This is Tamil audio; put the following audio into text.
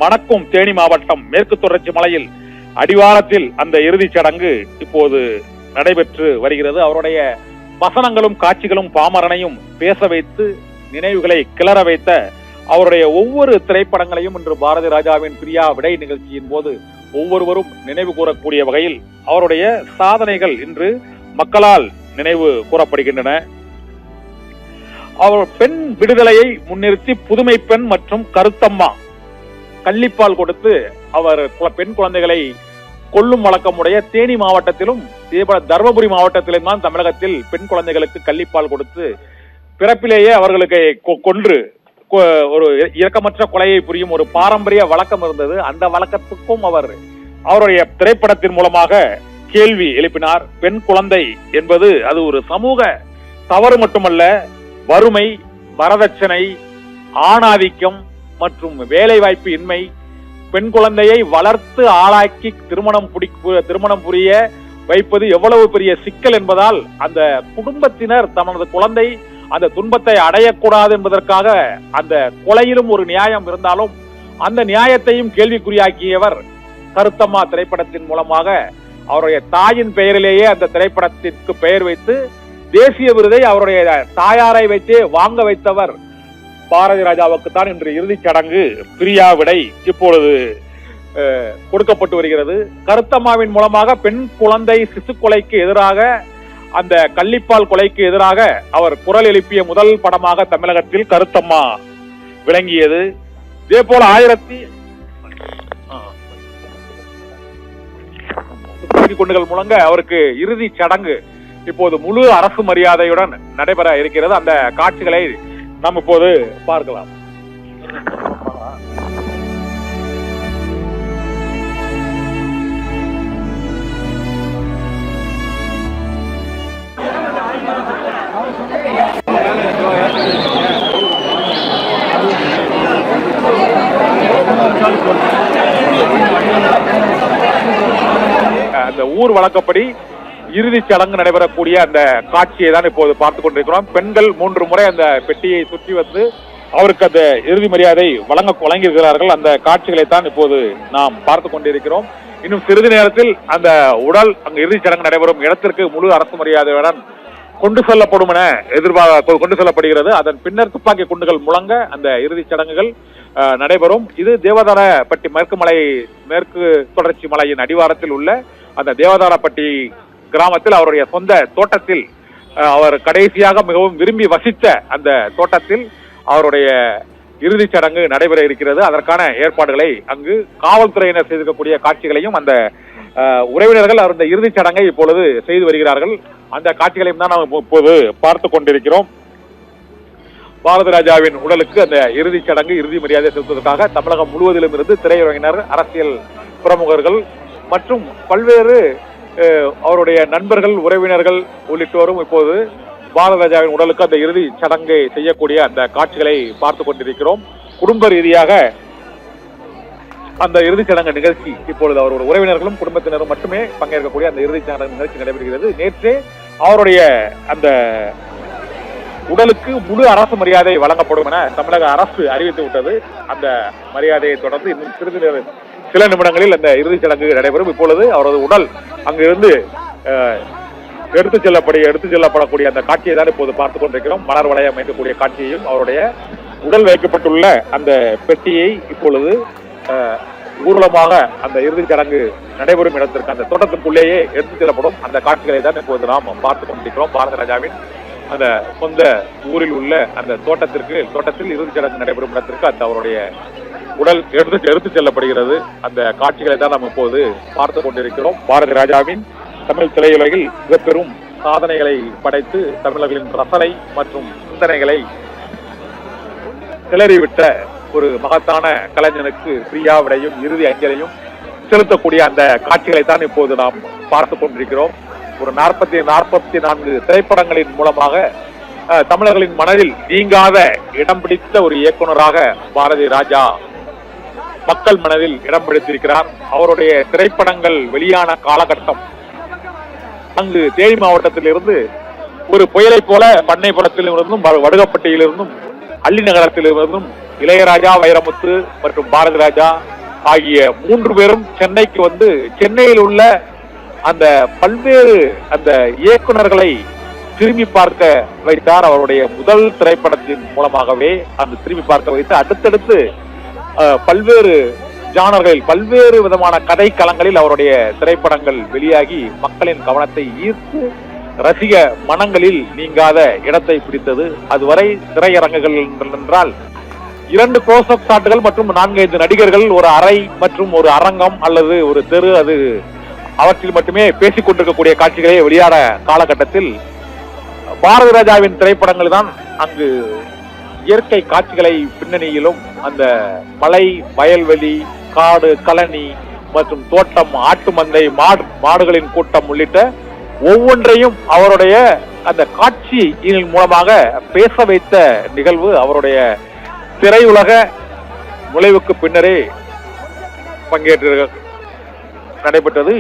மணக்கும் தேனி மாவட்டம் மேற்கு தொடர்ச்சி மலையில் அடிவாரத்தில் அந்த இறுதிச் சடங்கு இப்போது நடைபெற்று வருகிறது. அவருடைய வசனங்களும் காட்சிகளும் பாமரனையும் பேச வைத்து நினைவுகளை கிளற வைத்த அவருடைய ஒவ்வொரு திரைப்படங்களையும் இன்று பாரதி ராஜாவின் பிரியா விடை நிகழ்ச்சியின் போது ஒவ்வொருவரும் நினைவு கூறக்கூடிய வகையில் அவருடைய சாதனைகள் இன்று மக்களால் நினைவு கூறப்படுகின்றன. அவர் பெண் விடுதலையை முன்னிறுத்தி புதுமை பெண் மற்றும் கருத்தம்மா கள்ளிப்பால் கொடுத்து அவர் பெண் குழந்தைகளை கொல்லும் வழக்கமுடைய தேனி மாவட்டத்திலும் தர்மபுரி மாவட்டத்திலும் தான் தமிழகத்தில் பெண் குழந்தைகளுக்கு கள்ளிப்பால் கொடுத்து பிறப்பிலேயே அவர்களுக்கு கொன்று ஒரு இரக்கமற்ற கொலையை புரியும் ஒரு பாரம்பரிய வழக்கம் இருந்தது. அந்த வழக்கத்துக்கும் அவருடைய திரைப்படத்தின் மூலமாக கேள்வி எழுப்பினார். பெண் குழந்தை என்பது அது ஒரு சமூக தவறு மட்டுமல்ல, வறுமை, வரதட்சணை, ஆணாதிக்கம் மற்றும் வேலை வாய்ப்பு இன்மை, பெண் குழந்தையை வளர்த்து ஆளாக்கி திருமணம் புரிய வைப்பது எவ்வளவு பெரிய சிக்கல் என்பதால் அந்த குடும்பத்தினர் தமது குழந்தை அந்த துன்பத்தை அடையக்கூடாது என்பதற்காக அந்த கொலையிலும் ஒரு நியாயம் இருந்தாலும் அந்த நியாயத்தையும் கேள்விக்குறியாக்கியவர் கருத்தம்மா திரைப்படத்தின் மூலமாக அவருடைய தாயின் பெயரிலேயே அந்த திரைப்படத்திற்கு பெயர் வைத்து தேசிய விருதை அவருடைய தாயாரை வைத்து வாங்க வைத்தவர் பாரதி ராஜாவுக்கு தான் இன்று இறுதிச் சடங்கு பிரியா விடை இப்பொழுது கொடுக்கப்பட்டு வருகிறது. கருத்தம்மாவின் மூலமாக பெண் குழந்தை சிசு கொலைக்கு எதிராக அந்த கள்ளிப்பால் கொலைக்கு எதிராக அவர் குரல் எழுப்பிய முதல் படமாக தமிழகத்தில் கருத்தம்மா விளங்கியது. இதே போல துப்பாக்கி குண்டுகள் முழங்க அவருக்கு இறுதி சடங்கு இப்போது முழு அரசு மரியாதையுடன் நடைபெற இருக்கிறது. அந்த காட்சிகளை நாம் இப்போது பார்க்கலாம். அந்த ஊர் வழக்கப்படி இறுதிச் சடங்கு நடைபெறக்கூடிய அந்த காட்சியை தான் இப்போது பார்த்துக் கொண்டிருக்கிறோம். பெண்கள் 3 முறை அந்த பெட்டியை சுற்றி வந்து அவருக்கு அந்த இறுதி மரியாதை வழங்கியிருக்கிறார்கள். அந்த காட்சிகளை தான் இப்போது நாம் பார்த்துக் கொண்டிருக்கிறோம். இன்னும் சிறிது நேரத்தில் அந்த உடல் அங்கு இறுதிச் சடங்கு நடைபெறும் இடத்திற்கு முழு அரசு மரியாதையுடன் கொண்டு செல்லப்படும் என கொண்டு செல்லப்படுகிறது. அதன் பின்னர் துப்பாக்கி குண்டுகள் முழங்க அந்த இறுதிச் சடங்குகள் நடைபெறும். இது தேவதாரப்பட்டி மேற்கு தொடர்ச்சி மலையின் அடிவாரத்தில் உள்ள அந்த தேவதாரப்பட்டி கிராமத்தில் அவருடைய சொந்த தோட்டத்தில் அவர் கடைசியாக மிகவும் விரும்பி வசித்த அந்த தோட்டத்தில் அவருடைய இறுதிச் சடங்கு நடைபெற இருக்கிறது. அதற்கான ஏற்பாடுகளை அங்கு காவல்துறையினர் செய்திருக்கக்கூடிய காட்சிகளையும் அந்த உறவினர்கள் அந்த இறுதிச் சடங்கை இப்பொழுது செய்து வருகிறார்கள். அந்த காட்சிகளையும் தான் நாம் இப்போது பார்த்து கொண்டிருக்கிறோம். பாரதி ராஜாவின் உடலுக்கு அந்த இறுதிச் சடங்கு இறுதி மரியாதை செலுத்துவதற்காக தமிழகம் முழுவதிலும் இருந்து திரையுலகினர், அரசியல் பிரமுகர்கள் மற்றும் பல்வேறு அவருடைய நண்பர்கள், உறவினர்கள் உள்ளிட்டோரும் இப்போது பாரதி ராஜாவின் உடலுக்கு அந்த இறுதி சடங்கை செய்யக்கூடிய அந்த காட்சிகளை பார்த்து கொண்டிருக்கிறோம். குடும்ப ரீதியாக அந்த இறுதிச் சடங்கு நிகழ்ச்சி இப்பொழுது அவருடைய உறவினர்களும் குடும்பத்தினரும் மட்டுமே பங்கேற்கக்கூடிய அந்த இறுதிச் சடங்கு நிகழ்ச்சி நடைபெறுகிறது. நேற்றே அவருடைய அந்த உடலுக்கு முழு அரசு மரியாதை வழங்கப்படும் என தமிழக அரசு அறிவித்து விட்டது. அந்த மரியாதையை தொடர்ந்து இன்னும் சில நிமிடங்களில் அந்த இறுதிச் சடங்கு நடைபெறும். இப்பொழுது அவரது உடல் அங்கிருந்து எடுத்துச் செல்லப்படக்கூடிய அந்த காட்சியை தான் இப்போது பார்த்துக் கொண்டிருக்கிறோம். மலர் வளையம் வைக்கக்கூடிய காட்சியையும் அவருடைய உடல் வைக்கப்பட்டுள்ள அந்த பெட்டியை இப்பொழுது ஊர்வலமாக அந்த இறுதிச் சடங்கு நடைபெறும் இடத்திற்கு அந்த தோட்டத்திற்குள்ளேயே எடுத்துச் செல்லப்படும் அந்த காட்சிகளை தான் இப்போது நாம் பார்த்துக் கொண்டிருக்கிறோம். பாரதி ராஜாவின் அந்த சொந்த ஊரில் உள்ள அந்த தோட்டத்தில் இறுதிச் சடங்கு நடைபெறும் இடத்திற்கு அந்த அவருடைய உடல் எடுத்துச் செல்லப்படுகிறது. அந்த காட்சிகளை தான் நாம் இப்போது பார்த்துக் கொண்டிருக்கிறோம். பாரதி ராஜாவின் தமிழ் திரையுலகில் மிகப்பெரும் சாதனைகளை படைத்து தமிழர்களின் ரசனை மற்றும் சிந்தனைகளை கிளறிவிட்ட ஒரு மகத்தான கலைஞனுக்கு பிரியா விடையும் இறுதி அஞ்சலையும் செலுத்தக்கூடிய அந்த காட்சிகளை தான் இப்போது நாம் பார்த்துக் கொண்டிருக்கிறோம். ஒரு 44 திரைப்படங்களின் மூலமாக தமிழர்களின் மனதில் நீங்காத இடம் பிடித்த ஒரு இயக்குநராக பாரதி ராஜா மக்கள் மனதில் இடம் பிடித்திருக்கிறார். அவருடைய திரைப்படங்கள் வெளியான காலகட்டம் அங்கு தேனி மாவட்டத்திலிருந்து ஒரு புயலை போல பண்ணைப்புறத்திலிருந்தும் வடுகப்பட்டியிலிருந்தும் அள்ளி நகரத்திலிருந்தும் இளையராஜா, வைரமுத்து மற்றும் பாரதி ராஜா ஆகிய 3 பேரும் சென்னைக்கு வந்து சென்னையில் உள்ள அந்த பல்வேறு அந்த இயக்குனர்களை திரும்பி பார்க்க வைத்தார். அவருடைய முதல் திரைப்படத்தின் மூலமாகவே அந்த திரும்பி பார்க்க வைத்து அடுத்தடுத்து பல்வேறு ஜானர்களில் பல்வேறு விதமான கதை களங்களில் அவருடைய திரைப்படங்கள் வெளியாகி மக்களின் கவனத்தை ஈர்த்து ரசிக மனங்களில் நீங்காத இடத்தை பிடித்தது. அதுவரை திரையரங்குகள் என்றால் 2 க்ளோஸ்அப் ஷாட்டுகள் மற்றும் 4-5 நடிகர்கள், ஒரு அறை மற்றும் ஒரு அரங்கம் அல்லது ஒரு தெரு, அது அவற்றில் மட்டுமே பேசிக் கொண்டிருக்கக்கூடிய காட்சிகளே வெளியான காலகட்டத்தில் பாரதி ராஜாவின் திரைப்படங்கள் தான் அங்கு இயற்கை காட்சிகளை பின்னணியிலும் அந்த மலை, வயல்வெளி, காடு, கழனி மற்றும் தோட்டம், ஆட்டு மந்தை, மாடுகளின் கூட்டம் உள்ளிட்ட ஒவ்வொன்றையும் அவருடைய அந்த காட்சியின் மூலமாக பேச வைத்த நிகழ்வு அவருடைய திரையுலக நுழைவுக்கு பின்னரே நடைபெற்றது.